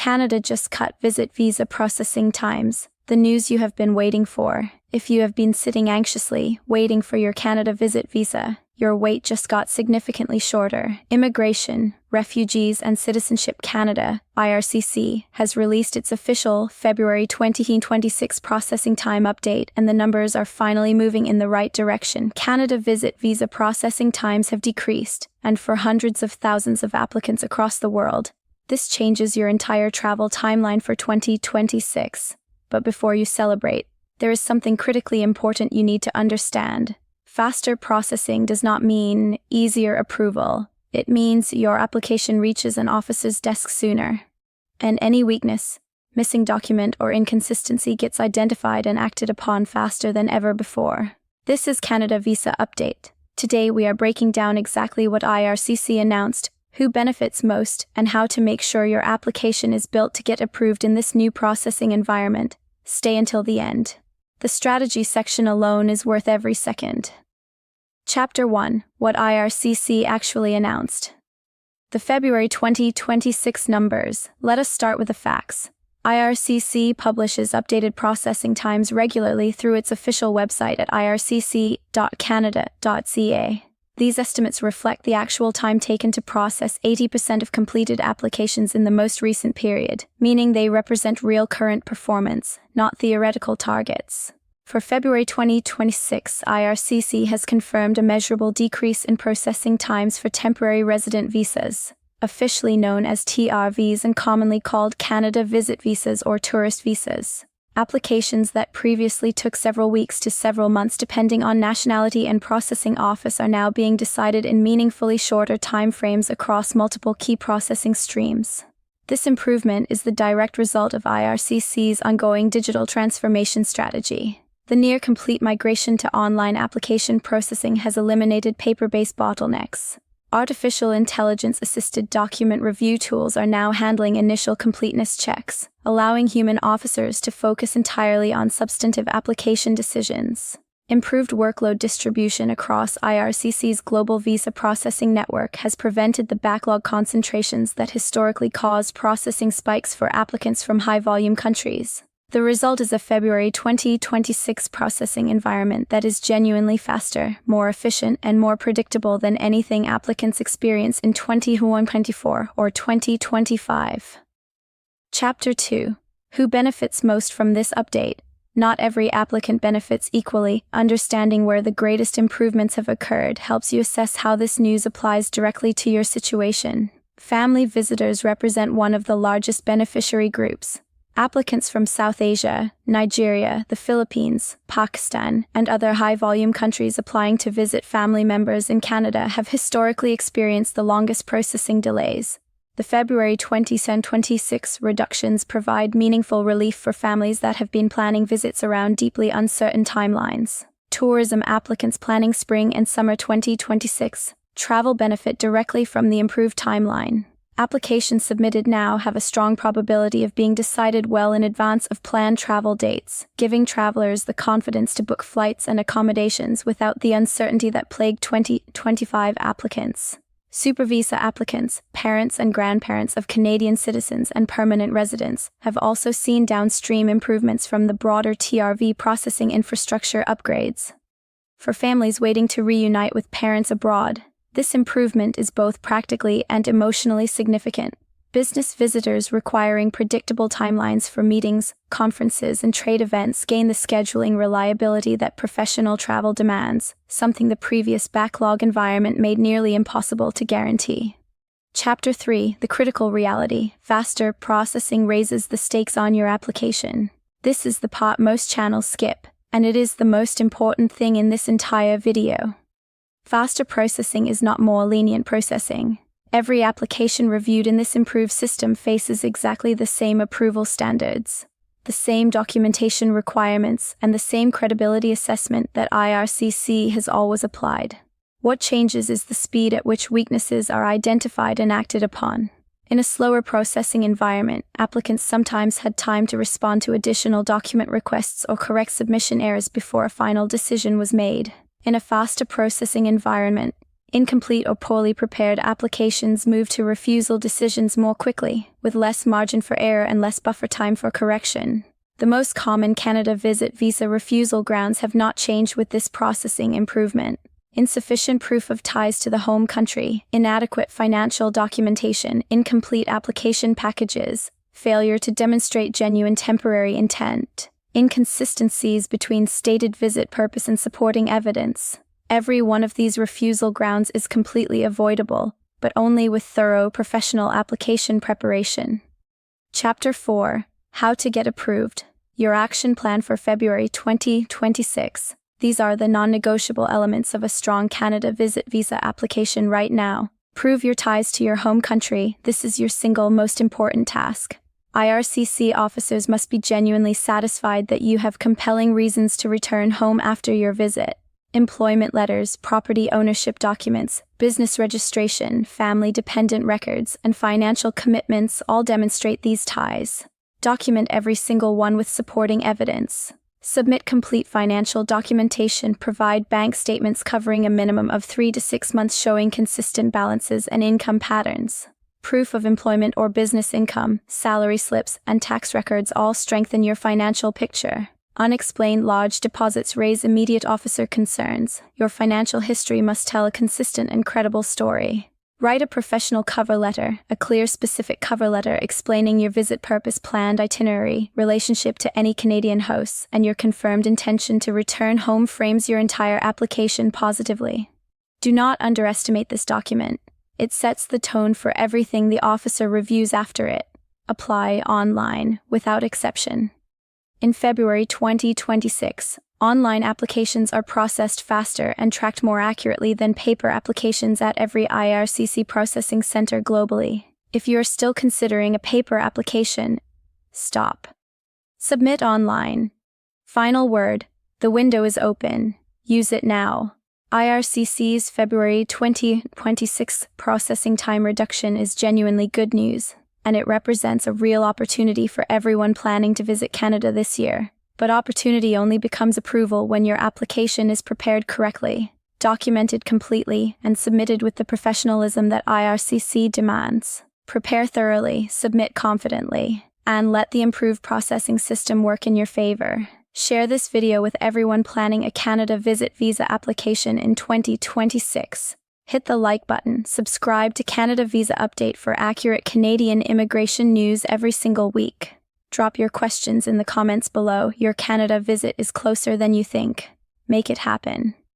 Canada just cut visit visa processing times, the news you have been waiting for. If you have been sitting anxiously, waiting for your Canada visit visa, your wait just got significantly shorter. Immigration, Refugees and Citizenship Canada, IRCC, has released its official February 2026 processing time update, and the numbers are finally moving in the right direction. Canada visit visa processing times have decreased, and for hundreds of thousands of applicants across the world, this changes your entire travel timeline for 2026. But before you celebrate, there is something critically important you need to understand. Faster processing does not mean easier approval. It means your application reaches an officer's desk sooner. And any weakness, missing document, or inconsistency gets identified and acted upon faster than ever before. This is Canada Visa Update. Today we are breaking down exactly what IRCC announced, who benefits most, and how to make sure your application is built to get approved in this new processing environment. Stay until the end. The strategy section alone is worth every second. Chapter 1. What IRCC actually announced. The February 2026 numbers. Let us start with the facts. IRCC publishes updated processing times regularly through its official website at ircc.canada.ca. These estimates reflect the actual time taken to process 80% of completed applications in the most recent period, meaning they represent real current performance, not theoretical targets. For February 2026, IRCC has confirmed a measurable decrease in processing times for temporary resident visas, officially known as TRVs and commonly called Canada Visit Visas or Tourist Visas. Applications that previously took several weeks to several months depending on nationality and processing office are now being decided in meaningfully shorter timeframes across multiple key processing streams. This improvement is the direct result of IRCC's ongoing digital transformation strategy. The near-complete migration to online application processing has eliminated paper-based bottlenecks. Artificial intelligence-assisted document review tools are now handling initial completeness checks, allowing human officers to focus entirely on substantive application decisions. Improved workload distribution across IRCC's global visa processing network has prevented the backlog concentrations that historically caused processing spikes for applicants from high-volume countries. The result is a February 2026 processing environment that is genuinely faster, more efficient, and more predictable than anything applicants experience in 2024 or 2025. Chapter 2. Who benefits most from this update? Not every applicant benefits equally. Understanding where the greatest improvements have occurred helps you assess how this news applies directly to your situation. Family visitors represent one of the largest beneficiary groups. Applicants from South Asia, Nigeria, the Philippines, Pakistan, and other high-volume countries applying to visit family members in Canada have historically experienced the longest processing delays. The February 2026 reductions provide meaningful relief for families that have been planning visits around deeply uncertain timelines. Tourism applicants planning spring and summer 2026 travel benefit directly from the improved timeline. Applications submitted now have a strong probability of being decided well in advance of planned travel dates, giving travelers the confidence to book flights and accommodations without the uncertainty that plagued 2025 applicants. Supervisa applicants, parents and grandparents of Canadian citizens and permanent residents, have also seen downstream improvements from the broader TRV processing infrastructure upgrades. For families waiting to reunite with parents abroad, this improvement is both practically and emotionally significant. Business visitors requiring predictable timelines for meetings, conferences, and trade events gain the scheduling reliability that professional travel demands, something the previous backlog environment made nearly impossible to guarantee. Chapter 3. The critical reality. Faster processing raises the stakes on your application. This is the part most channels skip, and it is the most important thing in this entire video. Faster processing is not more lenient processing. Every application reviewed in this improved system faces exactly the same approval standards, the same documentation requirements, and the same credibility assessment that IRCC has always applied. What changes is the speed at which weaknesses are identified and acted upon. In a slower processing environment, applicants sometimes had time to respond to additional document requests or correct submission errors before a final decision was made. In a faster processing environment, Incomplete or poorly prepared applications move to refusal decisions more quickly, with less margin for error and less buffer time for correction. The most common Canada visit visa refusal grounds have not changed with this processing improvement. Insufficient proof of ties to the home country, inadequate financial documentation, incomplete application packages, failure to demonstrate genuine temporary intent, inconsistencies between stated visit purpose and supporting evidence. Every one of these refusal grounds is completely avoidable, but only with thorough professional application preparation. Chapter 4. How to get approved. Your action plan for February 2026. These are the non-negotiable elements of a strong Canada visit visa application right now. Prove your ties to your home country. This is your single most important task. IRCC officers must be genuinely satisfied that you have compelling reasons to return home after your visit. Employment letters, property ownership documents, business registration, family dependent records, and financial commitments all demonstrate these ties. Document every single one with supporting evidence. Submit complete financial documentation. Provide bank statements covering a minimum of 3 to 6 months showing consistent balances and income patterns. Proof of employment or business income, salary slips, and tax records all strengthen your financial picture. Unexplained large deposits raise immediate officer concerns. Your financial history must tell a consistent and credible story. Write a professional cover letter, a clear, specific cover letter explaining your visit purpose, planned itinerary, relationship to any Canadian hosts, and your confirmed intention to return home frames your entire application positively. Do not underestimate this document. It sets the tone for everything the officer reviews after it. Apply online, without exception. In February 2026, online applications are processed faster and tracked more accurately than paper applications at every IRCC processing center globally. If you are still considering a paper application, stop. Submit online. Final word, the window is open. Use it now. IRCC's February 2026 processing time reduction is genuinely good news, and it represents a real opportunity for everyone planning to visit Canada this year. But opportunity only becomes approval when your application is prepared correctly, documented completely, and submitted with the professionalism that IRCC demands. Prepare thoroughly, submit confidently, and let the improved processing system work in your favor. Share this video with everyone planning a Canada visit visa application in 2026. Hit the like button, subscribe to Canada Visa Update for accurate Canadian immigration news every single week. Drop your questions in the comments below. Your Canada visit is closer than you think. Make it happen.